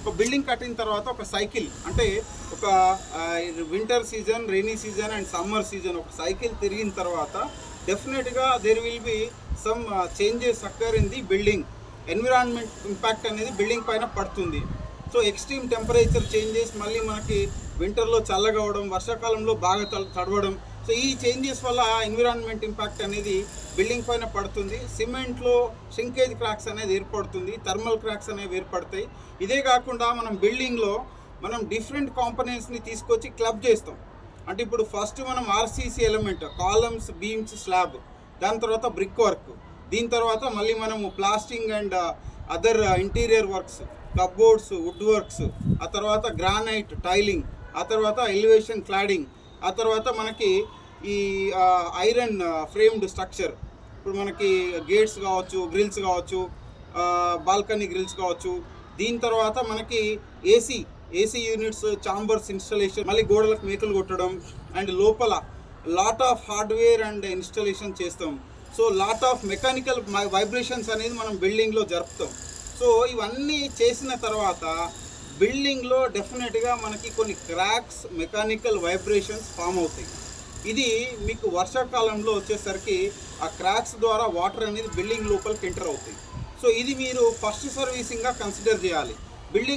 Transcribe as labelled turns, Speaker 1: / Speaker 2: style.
Speaker 1: ఒక బిల్డింగ్ కట్టిన తర్వాత ఒక సైకిల్ అంటే ఒక winter season, rainy season and summer season ఒక సైకిల్ తిరిగిన తర్వాత డెఫినెట్గా there will be some changes occur in the building. Environment impact అనేది బిల్డింగ్ పైన పడుతుంది. సో ఎక్స్ట్రీమ్ టెంపరేచర్ చేంజెస్, మళ్ళీ మనకి వింటర్లో చల్లగా అవడం, వర్షాకాలంలో బాగా తడవడం. సో ఈ చేంజెస్ వల్ల ఎన్విరాన్మెంట్ ఇంపాక్ట్ అనేది బిల్డింగ్ పైన పడుతుంది. సిమెంట్లో షింకేజ్ క్రాక్స్ అనేది ఏర్పడుతుంది, థర్మల్ క్రాక్స్ అనేవి ఏర్పడతాయి. ఇదే కాకుండా మనం బిల్డింగ్లో డిఫరెంట్ కాంపోనెంట్స్ని తీసుకొచ్చి క్లబ్ చేస్తాం. అంటే ఇప్పుడు ఫస్ట్ మనం RCC element, columns, beams, slab, దాని తర్వాత బ్రిక్ వర్క్, దీని తర్వాత మళ్ళీ మనము plastering and other interior works, cupboards, wood works, ఆ తర్వాత గ్రానైట్ టైలింగ్, ఆ తర్వాత ఎలివేషన్ క్లాడింగ్, ఆ తర్వాత మనకి ఈ ఐరన్ ఫ్రేమ్డ్ స్ట్రక్చర్. ఇప్పుడు మనకి గేట్స్ కావచ్చు, గ్రిల్స్ కావచ్చు, బాల్కనీ గ్రిల్స్ కావచ్చు. దీని తర్వాత మనకి ఏసీ యూనిట్స్, చాంబర్స్ ఇన్స్టాలేషన్, మళ్ళీ గోడలకు మేకులు కొట్టడం అండ్ లోపల lot of hardware and installation చేస్తాం. So lot of mechanical vibrations అనేది మనం బిల్డింగ్లో జరుపుతాం. సో ఇవన్నీ చేసిన తర్వాత బిల్డింగ్లో డెఫినెట్గా మనకి కొన్ని క్రాక్స్, మెకానికల్ వైబ్రేషన్స్ ఫామ్ అవుతాయి. ఇది మీకు వర్షాకాలంలో వచ్చేసరికి ఆ క్రాక్స్ ద్వారా వాటర్ అనేది బిల్డింగ్ లోపలికి ఎంటర్ అవుతాయి. సో ఇది మీరు ఫస్ట్ సర్వీసింగ్గా కన్సిడర్ చేయాలి. బిల్డింగ్